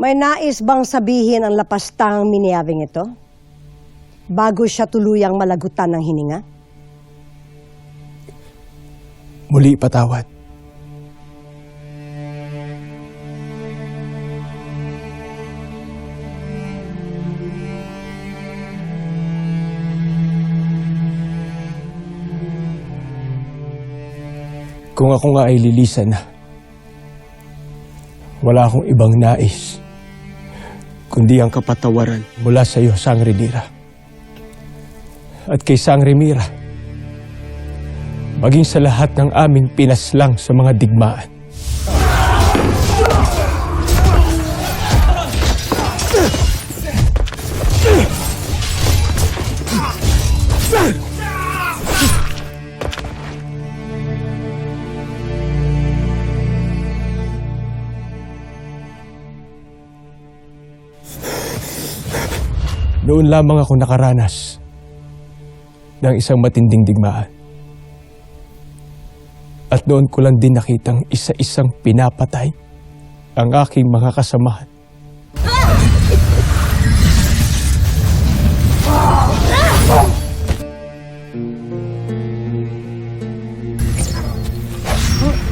May nais bang sabihin ang lapastang miniyabing ito? Bago siya tuluyang malagutan ng hininga? Muli patawad. Kung ako nga ay lilisan na, wala akong ibang nais, kundi ang kapatawaran mula sa iyo, Sangre Mira. At kay Sangre Mira, maging sa lahat ng aming pinaslang sa mga digmaan. Noon lamang ako nakaranas ng isang matinding digmaan. At noon ko lang din nakitang isa-isang pinapatay ang aking mga kasamahan.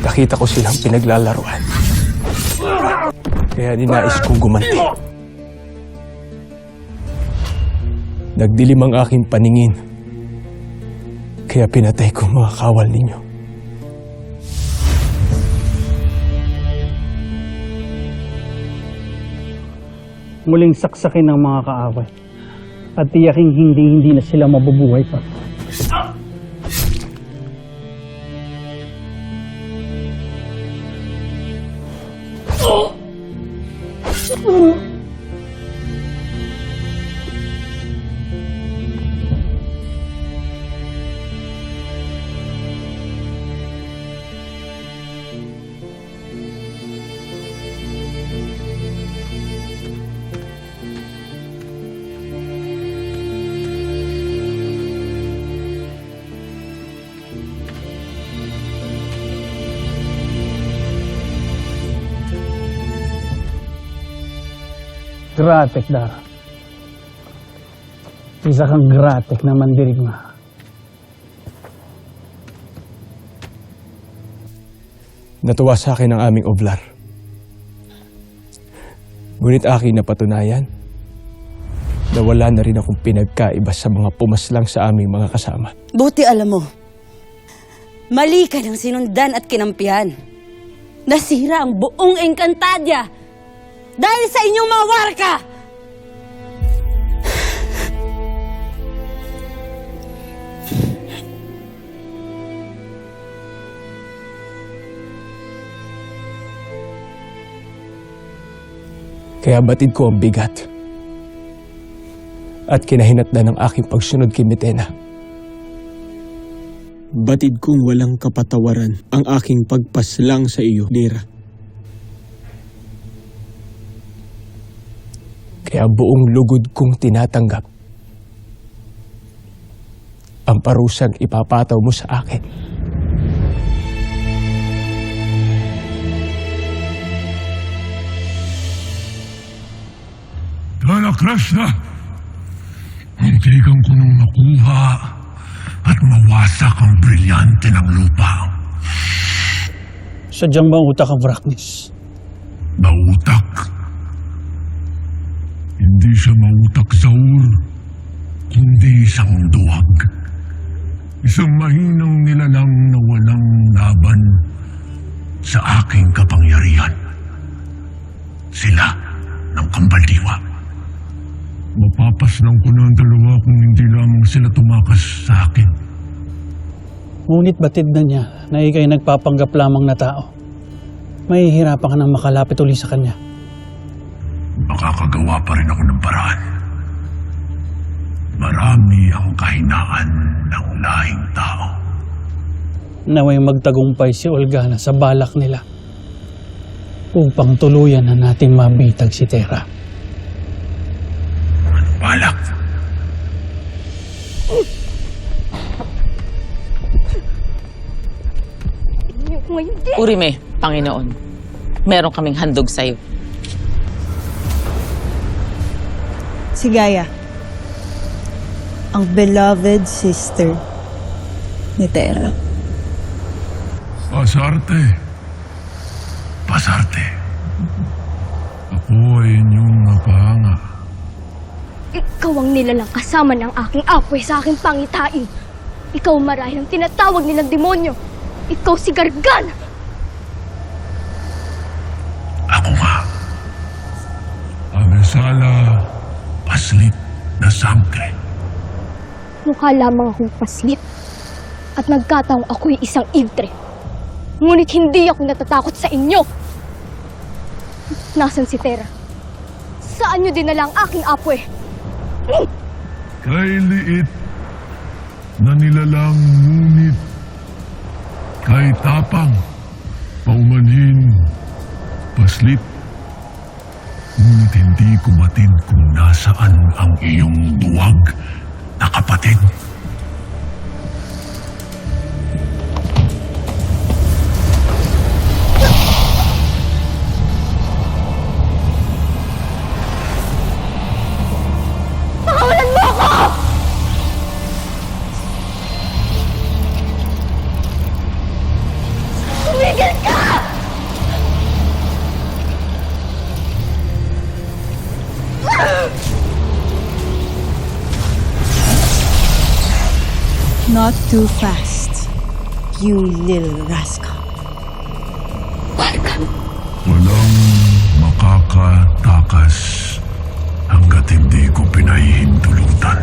Nakita ko silang pinaglalaruan. Kaya ninais kong gumanti. Nagdilim ang aking paningin, kaya pinatay ko mga kawal ninyo. Muling saksakin ng mga kaaway at tiyaking hindi na sila mabubuhay pa. Gratek, Dara. Isa kang gratek na mandirigma. Natuwa sa akin ang aming oblar. Ngunit aking napatunayan na wala na rin akong pinagkaiba sa mga pumaslang sa aming mga kasama. Buti alam mo, mali ka ng sinundan at kinampihan. Nasira ang buong Encantadia dahil sa inyong mga warka! Kaya batid ko ang bigat at kinahinatnan ng aking pagsunod kay Metena. Batid kong walang kapatawaran ang aking pagpaslang sa iyo, Lyra. Kaya buong lugod kong tinatanggap ang parusang ipapataw mo sa akin. Dala Krishna, muntikan ko nung makuha at mawasak ang brilyante ng lupa. Sadyang mautak ang Vraknis. Mautak? Hindi siya mautak, Zaur, kundi isang duwag. Isang mahinang nilalang na walang laban sa aking kapangyarihan. Sila ng Kambaldiwa. Mapapaslang ko na ang dalawa kung hindi lamang sila tumakas sa akin. Ngunit batid na niya na ikay nagpapanggap lamang na tao. Mahihirapan ka nang makalapit uli sa kanya. Makakagawa pa rin ako ng paraan. Marami ang kahinaan ng lahing tao. Naway magtagumpay si Olgana sa balak nila upang tuluyan na nating mabitag si Terra. Ano balak? Urime, Panginoon. Meron kaming handog sa'yo. Si Gaia. Ang beloved sister ni Tera. Pasarte. Pasarte. Ako ay inyong napahanga. Ikaw ang nilalang kasama ng aking apoy sa aking pangitain. Ikaw marahil ang tinatawag nilang demonyo. Ikaw si Gargan! Ako nga. Abesala, paslit na sangre. Mukha lamang akong paslit. At nagkataong ako'y isang idre. Ngunit hindi ako natatakot sa inyo. Nasaan si Tera? Saan niyo dinala ang aking apoy? Kay liit na nilalang ngunit kay tapang paumanhin paslit. Ngunit hindi ko matid kung nasaan ang iyong duwag na kapatid. Pakawalan mo ako! Tumigil ka! Not too fast, you little rascal. Walang makakatakas hanggat hindi ko pinahihintulutan.